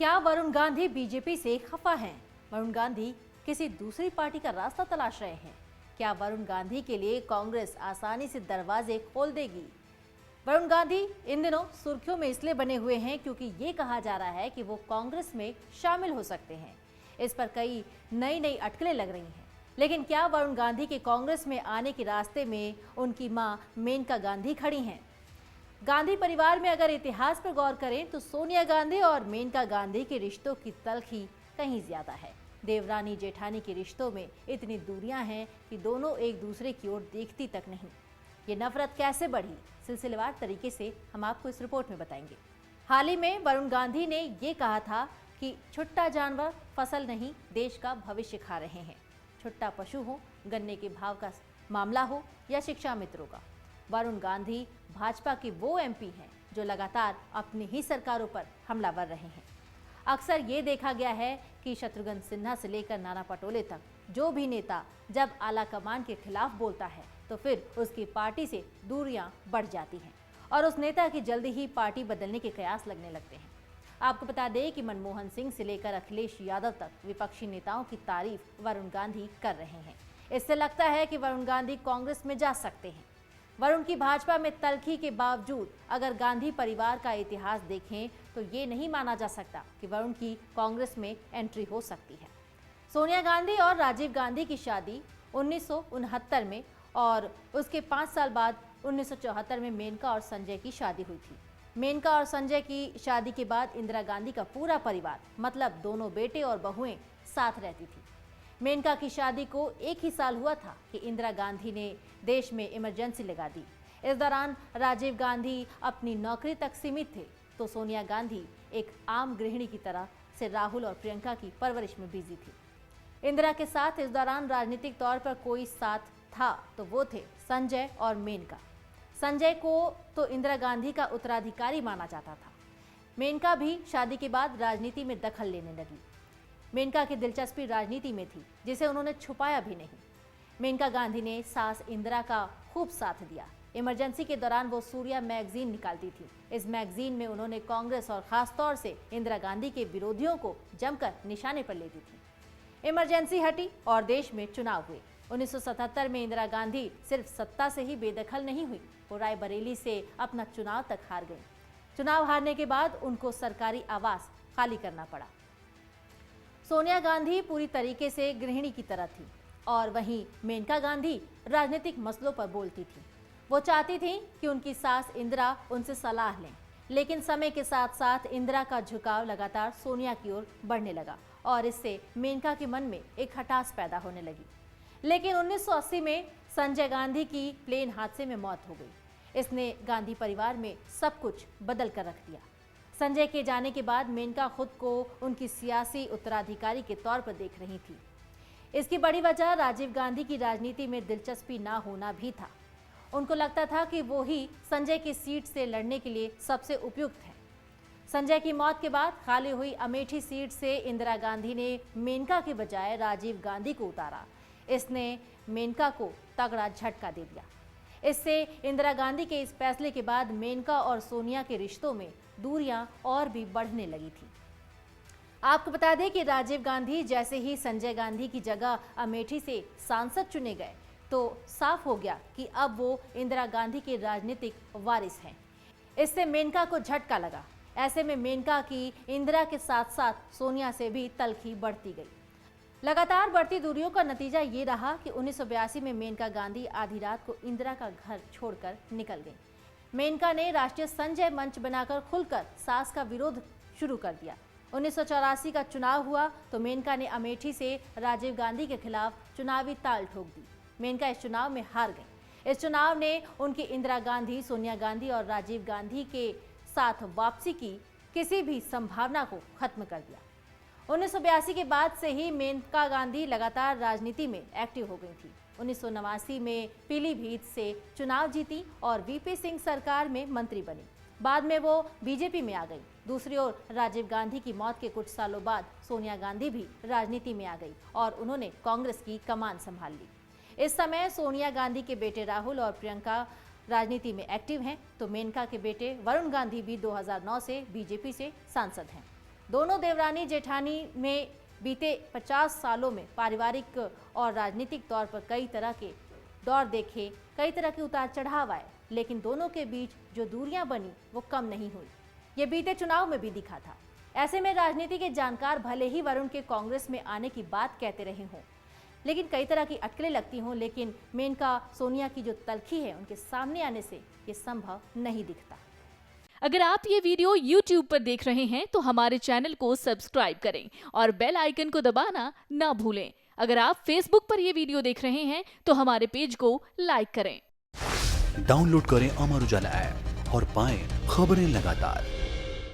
क्या वरुण गांधी बीजेपी से खफा हैं? वरुण गांधी किसी दूसरी पार्टी का रास्ता तलाश रहे हैं? क्या वरुण गांधी के लिए कांग्रेस आसानी से दरवाजे खोल देगी? वरुण गांधी इन दिनों सुर्खियों में इसलिए बने हुए हैं क्योंकि ये कहा जा रहा है कि वो कांग्रेस में शामिल हो सकते हैं। इस पर कई नई नई अटकलें लग रही हैं। लेकिन क्या वरुण गांधी के कांग्रेस में आने के रास्ते में उनकी मां मेनका गांधी खड़ी हैं? गांधी परिवार में अगर इतिहास पर गौर करें तो सोनिया गांधी और मेनका गांधी के रिश्तों की तलखी कहीं ज्यादा है। देवरानी जेठानी के रिश्तों में इतनी दूरियां हैं कि दोनों एक दूसरे की ओर देखती तक नहीं। ये नफरत कैसे बढ़ी, सिलसिलेवार तरीके से हम आपको इस रिपोर्ट में बताएंगे। हाल ही में वरुण गांधी ने ये कहा था कि छुट्टा जानवर फसल नहीं, देश का भविष्य खा रहे हैं। छुट्टा पशु हो, गन्ने के भाव का मामला हो या शिक्षा मित्रों का, वरुण गांधी भाजपा के वो एमपी हैं जो लगातार अपनी ही सरकारों पर हमलावर रहे हैं। अक्सर ये देखा गया है कि शत्रुघ्न सिन्हा से लेकर नाना पटोले तक जो भी नेता जब आला कमान के खिलाफ बोलता है तो फिर उसकी पार्टी से दूरियां बढ़ जाती हैं और उस नेता की जल्दी ही पार्टी बदलने के कयास लगने लगते हैं। आपको बता दें कि मनमोहन सिंह से लेकर अखिलेश यादव तक विपक्षी नेताओं की तारीफ वरुण गांधी कर रहे हैं। इससे लगता है कि वरुण गांधी कांग्रेस में जा सकते हैं। वरुण की भाजपा में तलखी के बावजूद अगर गांधी परिवार का इतिहास देखें तो ये नहीं माना जा सकता कि वरुण की कांग्रेस में एंट्री हो सकती है। सोनिया गांधी और राजीव गांधी की शादी 1969 में और उसके 5 साल बाद 1974 में मेनका और संजय की शादी हुई थी। मेनका और संजय की शादी के बाद इंदिरा गांधी का पूरा परिवार मतलब दोनों बेटे और बहुएं साथ रहती थी। मेनका की शादी को एक ही साल हुआ था कि इंदिरा गांधी ने देश में इमरजेंसी लगा दी। इस दौरान राजीव गांधी अपनी नौकरी तक सीमित थे तो सोनिया गांधी एक आम गृहिणी की तरह से राहुल और प्रियंका की परवरिश में बिजी थी। इंदिरा के साथ इस दौरान राजनीतिक तौर पर कोई साथ था तो वो थे संजय और मेनका। संजय को तो इंदिरा गांधी का उत्तराधिकारी माना जाता था। मेनका भी शादी के बाद राजनीति में दखल लेने लगी। मेनका की दिलचस्पी राजनीति में थी जिसे उन्होंने छुपाया भी नहीं। मेनका गांधी ने सास इंदिरा का खूब साथ दिया। इमरजेंसी के दौरान वो सूर्या मैगजीन निकालती थी। इस मैगजीन में उन्होंने कांग्रेस और खासतौर से इंदिरा गांधी के विरोधियों को जमकर निशाने पर लेती थी। इमरजेंसी हटी और देश में चुनाव हुए। 1977 में इंदिरा गांधी सिर्फ सत्ता से ही बेदखल नहीं हुई, वो रायबरेली से अपना चुनाव तक हार गई। चुनाव हारने के बाद उनको सरकारी आवास खाली करना पड़ा। सोनिया गांधी पूरी तरीके से गृहिणी की तरह थी और वहीं मेनका गांधी राजनीतिक मसलों पर बोलती थी। वो चाहती थी कि उनकी सास इंदिरा उनसे सलाह लें, लेकिन समय के साथ साथ इंदिरा का झुकाव लगातार सोनिया की ओर बढ़ने लगा और इससे मेनका के मन में एक खटास पैदा होने लगी। लेकिन 1980 में संजय गांधी की प्लेन हादसे में मौत हो गई। इसने गांधी परिवार में सब कुछ बदल कर रख दिया। संजय के जाने के बाद मेनका खुद को उनकी सियासी उत्तराधिकारी के तौर पर देख रही थी। इसकी बड़ी वजह राजीव गांधी की राजनीति में दिलचस्पी ना होना भी था। उनको लगता था कि वो ही संजय की सीट से लड़ने के लिए सबसे उपयुक्त है। संजय की मौत के बाद खाली हुई अमेठी सीट से इंदिरा गांधी ने मेनका के बजाय राजीव गांधी को उतारा। इसने मेनका को तगड़ा झटका दे दिया। इससे इंदिरा गांधी के इस फैसले के बाद मेनका और सोनिया के रिश्तों में दूरियां और भी बढ़ने लगी थी। आपको बता दें कि राजीव गांधी जैसे ही संजय गांधी की जगह अमेठी से सांसद चुने गए तो साफ हो गया कि अब वो इंदिरा गांधी के राजनीतिक वारिस हैं। इससे मेनका को झटका लगा। ऐसे में मेनका की इंदिरा के साथ साथ सोनिया से भी तलखी बढ़ती गई। लगातार बढ़ती दूरियों का नतीजा ये रहा कि 1982 में मेनका गांधी आधी रात को इंदिरा का घर छोड़कर निकल गई। मेनका ने राष्ट्रीय संजय मंच बनाकर खुलकर सास का विरोध शुरू कर दिया। 1984 का चुनाव हुआ तो मेनका ने अमेठी से राजीव गांधी के खिलाफ चुनावी ताल ठोक दी। मेनका इस चुनाव में हार गई। इस चुनाव ने उनकी इंदिरा गांधी, सोनिया गांधी और राजीव गांधी के साथ वापसी की किसी भी संभावना को खत्म कर दिया। 1982 के बाद से ही मेनका गांधी लगातार राजनीति में एक्टिव हो गई थी। 1989 में पीलीभीत से चुनाव जीती और वीपी सिंह सरकार में मंत्री बनी। बाद में वो बीजेपी में आ गई। दूसरी ओर राजीव गांधी की मौत के कुछ सालों बाद सोनिया गांधी भी राजनीति में आ गई और उन्होंने कांग्रेस की कमान संभाल ली। इस समय सोनिया गांधी के बेटे राहुल और प्रियंका राजनीति में एक्टिव हैं, तो मेनका के बेटे वरुण गांधी भी 2009 से बीजेपी से सांसद हैं। दोनों देवरानी जेठानी में बीते 50 सालों में पारिवारिक और राजनीतिक तौर पर कई तरह के दौर देखे, कई तरह के उतार चढ़ाव आए, लेकिन दोनों के बीच जो दूरियां बनी वो कम नहीं हुई। ये बीते चुनाव में भी दिखा था। ऐसे में राजनीति के जानकार भले ही वरुण के कांग्रेस में आने की बात कहते रहे हों, लेकिन कई तरह की अटकलें लगती हों, लेकिन मेनका सोनिया की जो तलखी है उनके सामने आने से ये संभव नहीं दिखता। अगर आप ये वीडियो YouTube पर देख रहे हैं तो हमारे चैनल को सब्सक्राइब करें और बेल आइकन को दबाना ना भूलें। अगर आप Facebook पर ये वीडियो देख रहे हैं तो हमारे पेज को लाइक करें। डाउनलोड करें अमर उजाला ऐप और पाएं खबरें लगातार।